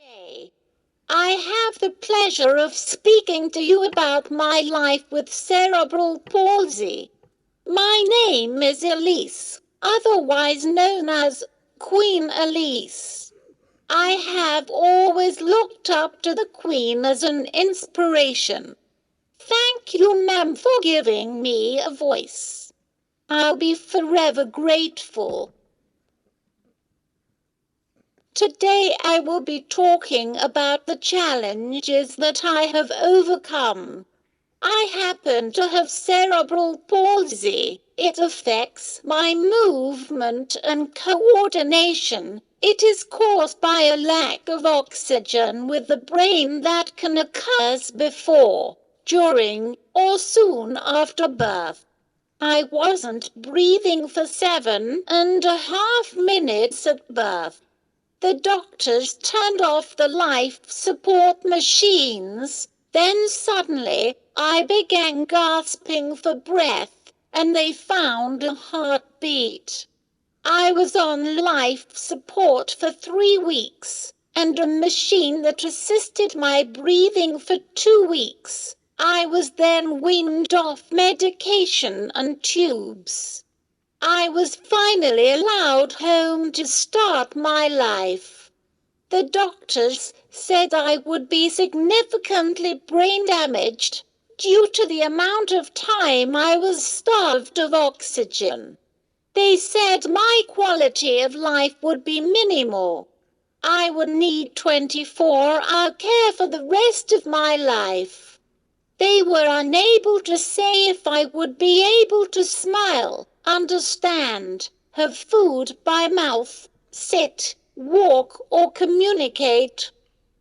Today, I have the pleasure of speaking to you about my life with cerebral palsy. My name is Ellise, otherwise known as Queen Ellise. I have always looked up to the Queen as an inspiration. Thank you, ma'am, for giving me a voice. I'll be forever grateful. Today I will be talking about the challenges that I have overcome. I happen to have cerebral palsy. It affects my movement and coordination. It is caused by a lack of oxygen with the brain that can occur before, during, or soon after birth. I wasn't breathing for 7.5 minutes at birth. The doctors turned off the life support machines. Then suddenly, I began gasping for breath, and they found a heartbeat. I was on life support for 3 weeks, and a machine that assisted my breathing for 2 weeks. I was then weaned off medication and tubes. I was finally allowed home to start my life. The doctors said I would be significantly brain damaged due to the amount of time I was starved of oxygen. They said my quality of life would be minimal. I would need 24-hour care for the rest of my life. They were unable to say if I would be able to smile, understand, have food by mouth, sit, walk, or communicate.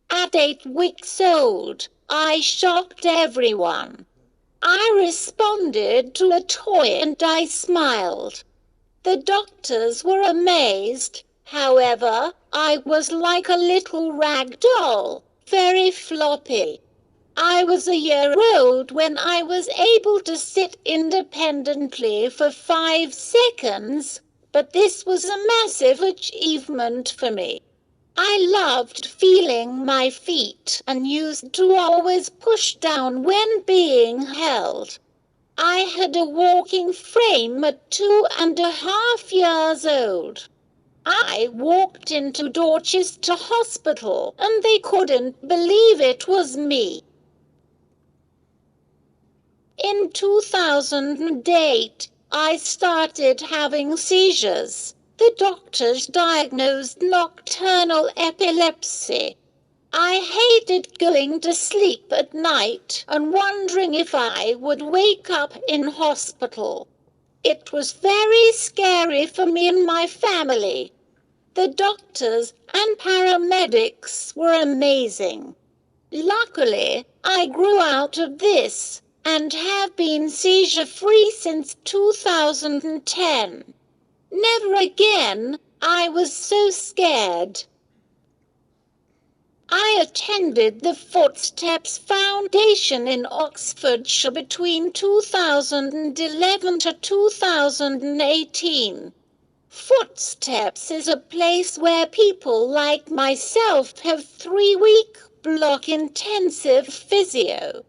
At 8 weeks old, I shocked everyone. I responded to a toy and I smiled. The doctors were amazed. However, I was like a little rag doll, very floppy. I was a year old when I was able to sit independently for 5 seconds, but this was a massive achievement for me. I loved feeling my feet and used to always push down when being held. I had a walking frame at 2.5 years old. I walked into Dorchester Hospital and they couldn't believe it was me. In 2008, I started having seizures. The doctors diagnosed nocturnal epilepsy. I hated going to sleep at night and wondering if I would wake up in hospital. It was very scary for me and my family. The doctors and paramedics were amazing. Luckily, I grew out of this and have been seizure-free since 2010. Never again. I was so scared. I attended the Footsteps Foundation in Oxfordshire between 2011 to 2018. Footsteps is a place where people like myself have 3-week block intensive physio.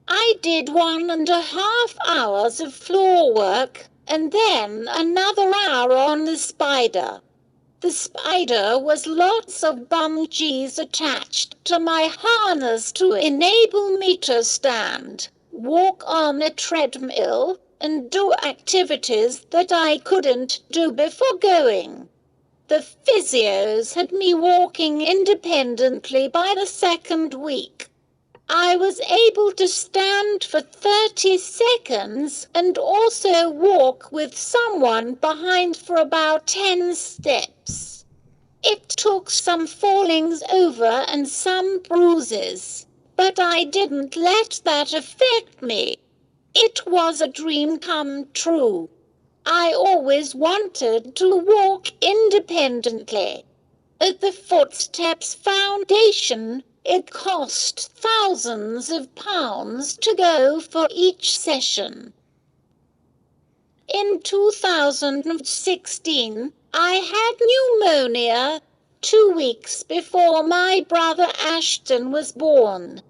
I did 1.5 hours of floor work and then another hour on the spider. The spider was lots of bungees attached to my harness to enable me to stand, walk on a treadmill, and do activities that I couldn't do before going. The physios had me walking independently by the 2nd week. I was able to stand for 30 seconds and also walk with someone behind for about 10 steps. It took some fallings over and some bruises, but I didn't let that affect me. It was a dream come true. I always wanted to walk independently. At the Footsteps Foundation, it cost thousands of pounds to go for each session. In 2016, I had pneumonia. 2 weeks before my brother Ashton was born.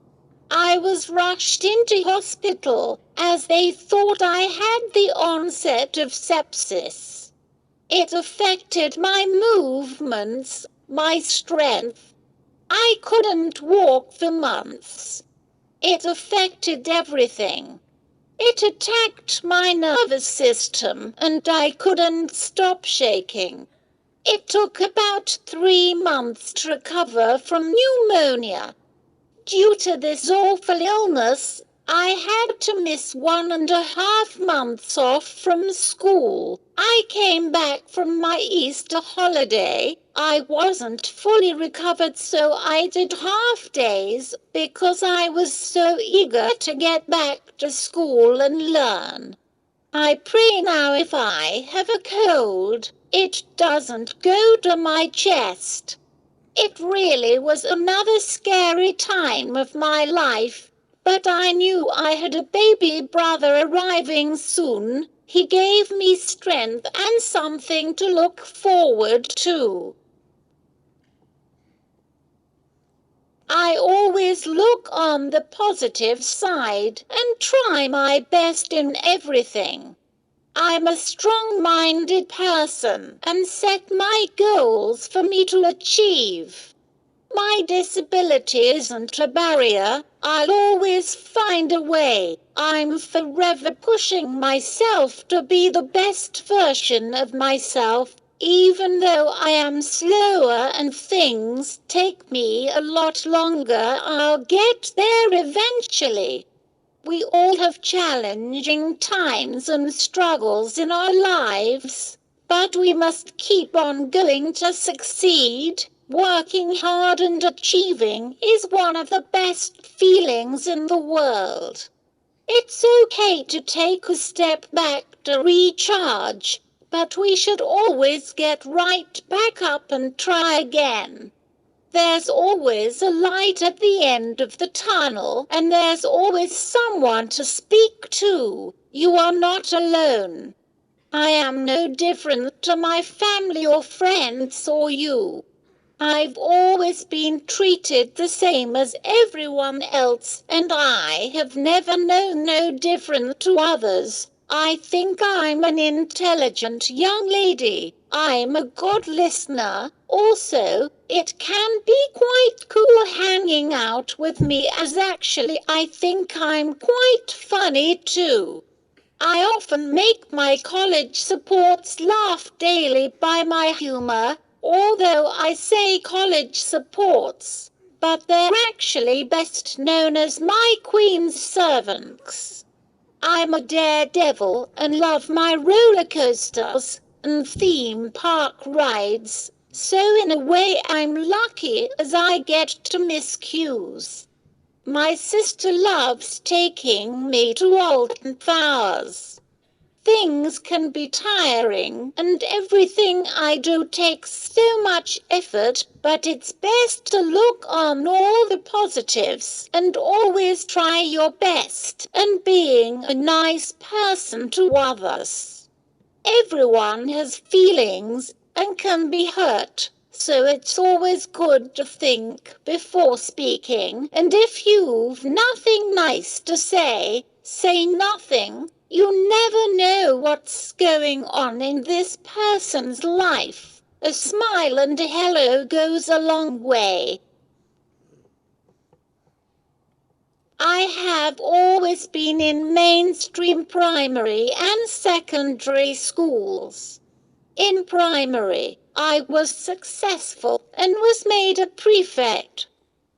I was rushed into hospital as they thought I had the onset of sepsis. It affected my movements, my strength. I couldn't walk for months. It affected everything. It attacked my nervous system and I couldn't stop shaking. It took about 3 months to recover from pneumonia. Due to this awful illness, I had to miss 1.5 months off from school. I came back from my Easter holiday. I wasn't fully recovered, so I did half days because I was so eager to get back to school and learn. I pray now if I have a cold, it doesn't go to my chest. It really was another scary time of my life, but I knew I had a baby brother arriving soon. He gave me strength and something to look forward to. I always look on the positive side and try my best in everything. I'm a strong-minded person and set my goals for me to achieve. My disability isn't a barrier. I'll always find a way. I'm forever pushing myself to be the best version of myself, even though I am slower and things take me a lot longer. I'll get there eventually. We all have challenging times and struggles in our lives, but we must keep on going to succeed. Working hard and achieving is one of the best feelings in the world. It's okay to take a step back to recharge, but we should always get right back up and try again. There's always a light at the end of the tunnel, and there's always someone to speak to. You are not alone. I am no different to my family or friends or you. I've always been treated the same as everyone else, and I have never known no different to others. I think I'm an intelligent young lady. I'm a good listener. Also, it can be quite cool hanging out with me, as actually I think I'm quite funny too. I often make my college supports laugh daily by my humor, although I say college supports, but they're actually best known as my queen's servants. I'm a daredevil and love my roller coasters and theme park rides, so in a way I'm lucky as I get to miss cues. My sister loves taking me to Alton Towers. Things can be tiring and everything I do takes so much effort, but it's best to look on all the positives and always try your best and being a nice person to others. Everyone has feelings and can be hurt, so it's always good to think before speaking, and if you've nothing nice to say, say nothing. You never know what's going on in this person's life. A smile and a hello goes a long way. I have always been in mainstream primary and secondary schools. In primary, I was successful and was made a prefect.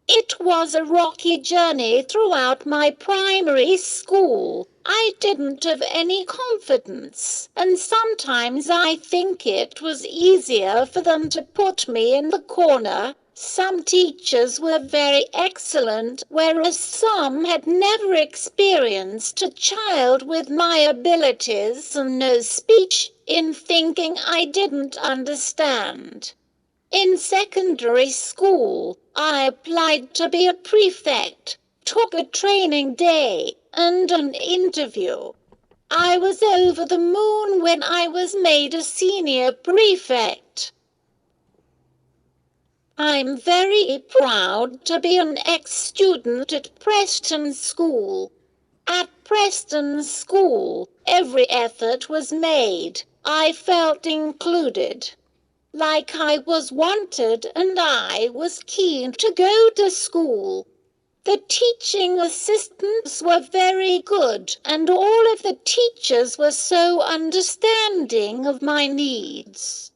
It was a rocky journey throughout my primary school. I didn't have any confidence, and sometimes I think it was easier for them to put me in the corner. Some teachers were very excellent, whereas some had never experienced a child with my abilities and no speech, in thinking I didn't understand. In secondary school, I applied to be a prefect, took a training day and an interview. I was over the moon when I was made a senior prefect. I'm very proud to be an ex-student at Preston School. At Preston School, every effort was made. I felt included, like I was wanted, and I was keen to go to school. The teaching assistants were very good, and all of the teachers were so understanding of my needs.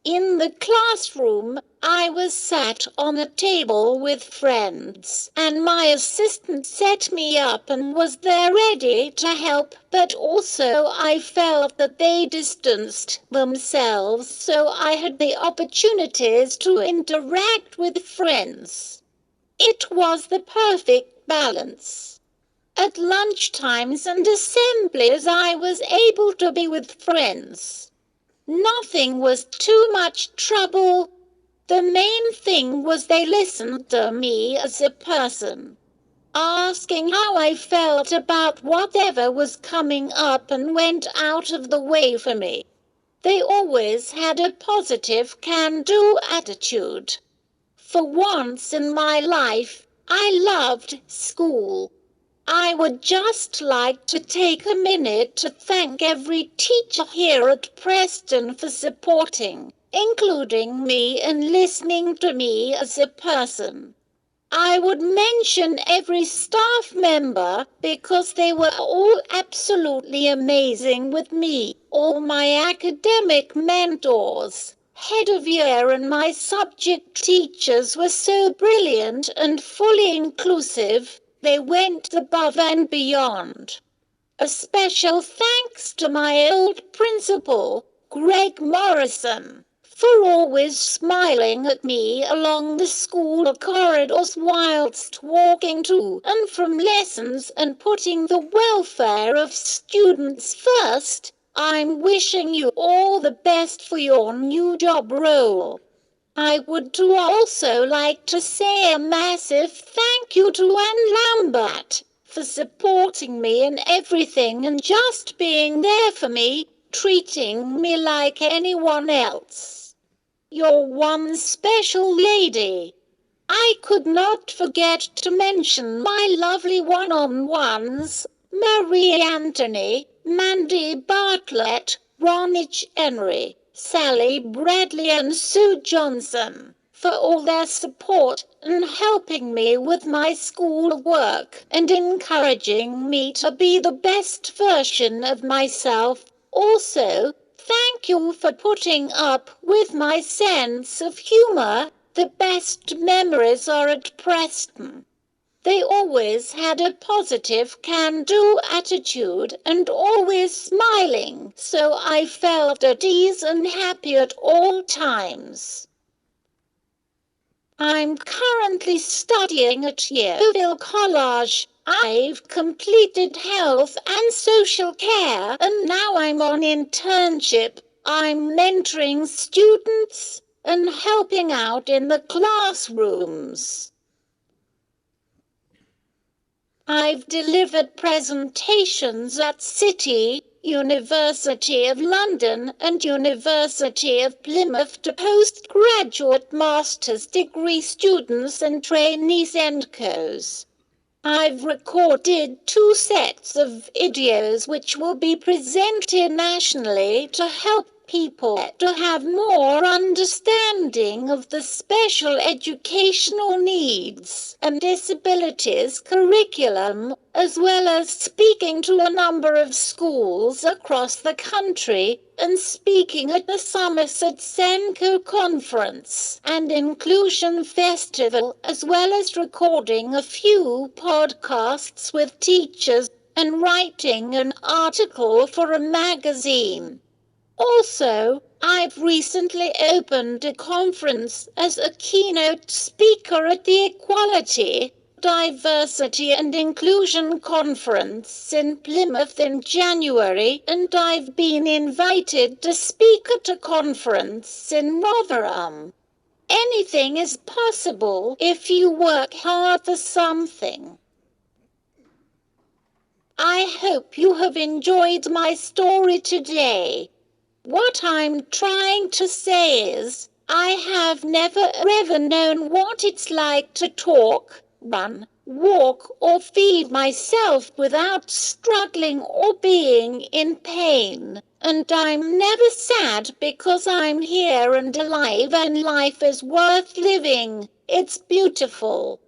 In the classroom, I was sat on a table with friends, and my assistant set me up and was there ready to help, but also I felt that they distanced themselves so I had the opportunities to interact with friends. It was the perfect balance. At lunchtimes and assemblies I was able to be with friends. Nothing was too much trouble. The main thing was they listened to me as a person, asking how I felt about whatever was coming up and went out of the way for me. They always had a positive can-do attitude. For once in my life, I loved school. I would just like to take a minute to thank every teacher here at Preston for supporting, including me and listening to me as a person. I would mention every staff member because they were all absolutely amazing with me. All my academic mentors, head of year and my subject teachers were so brilliant and fully inclusive. They went above and beyond. A special thanks to my old principal, Greg Morrison, for always smiling at me along the school corridors whilst walking to and from lessons and putting the welfare of students first. I'm wishing you all the best for your new job role. I would also like to say a massive thank you to Anne Lambert for supporting me in everything and just being there for me, treating me like anyone else. You're one special lady. I could not forget to mention my lovely one-on-ones, Marie Anthony, Mandy Bartlett, Ronich Henry, Sally Bradley and Sue Johnson, for all their support and helping me with my school work and encouraging me to be the best version of myself. Also, thank you for putting up with my sense of humor. The best memories are at Preston. They always had a positive can-do attitude and always smiling, so I felt at ease and happy at all times. I'm currently studying at Yeovil College. I've completed health and social care, and now I'm on internship. I'm mentoring students and helping out in the classrooms. I've delivered presentations at City, University of London and University of Plymouth to postgraduate master's degree students and trainees and co-s. I've recorded 2 sets of videos which will be presented nationally to help people to have more understanding of the special educational needs and disabilities curriculum, as well as speaking to a number of schools across the country and speaking at the Somerset Senko Conference and Inclusion Festival, as well as recording a few podcasts with teachers and writing an article for a magazine. Also, I've recently opened a conference as a keynote speaker at the Equality, Diversity and Inclusion Conference in Plymouth in January, and I've been invited to speak at a conference in Rotherham. Anything is possible if you work hard for something. I hope you have enjoyed my story today. What I'm trying to say is, I have never ever known what it's like to talk, run, walk, or feed myself without struggling or being in pain. And I'm never sad because I'm here and alive and life is worth living. It's beautiful.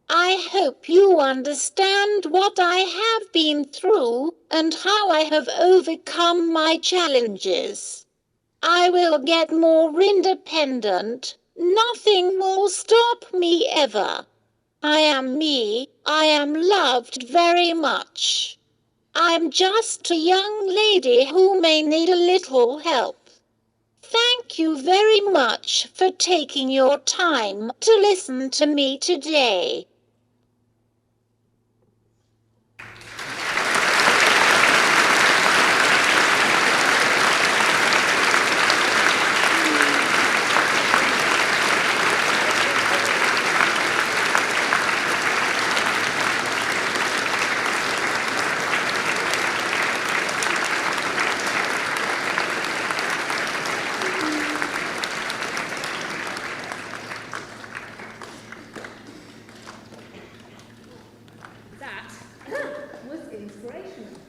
I hope you understand what I have been through and how I have overcome my challenges. I will get more independent. Nothing will stop me ever. I am me. I am loved very much. I'm just a young lady who may need a little help. Thank you very much for taking your time to listen to me today.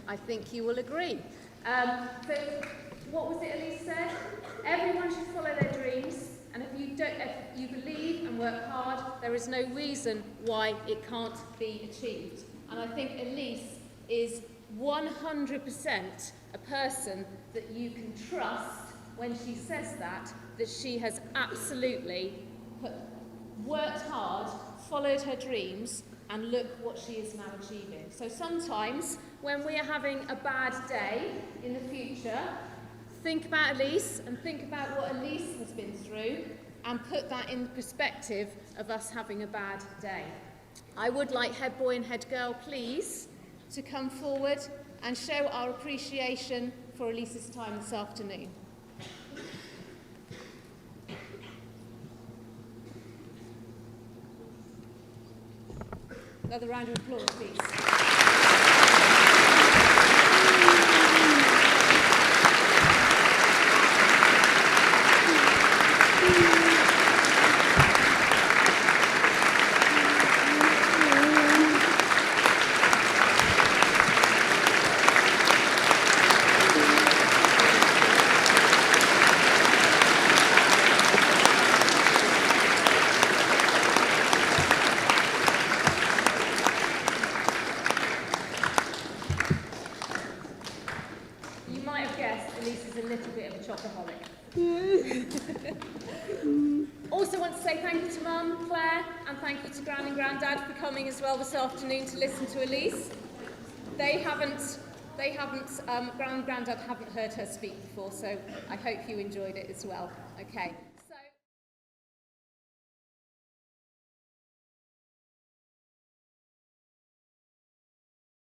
I think you will agree. So what was it Ellise said? Everyone should follow their dreams, and if you believe and work hard, there is no reason why it can't be achieved. And I think Ellise is 100% a person that you can trust when she says that she has absolutely worked hard, followed her dreams, and look what she is now achieving. So sometimes, when we are having a bad day in the future, think about Ellise and think about what Ellise has been through and put that in perspective of us having a bad day. I would like head boy and head girl, please, to come forward and show our appreciation for Ellise's time this afternoon. Another round of applause, please. Also want to say thank you to Mum, Claire, and thank you to Gran and Grandad for coming as well this afternoon to listen to Ellise. Gran and Grandad haven't heard her speak before, so I hope you enjoyed it as well. Okay.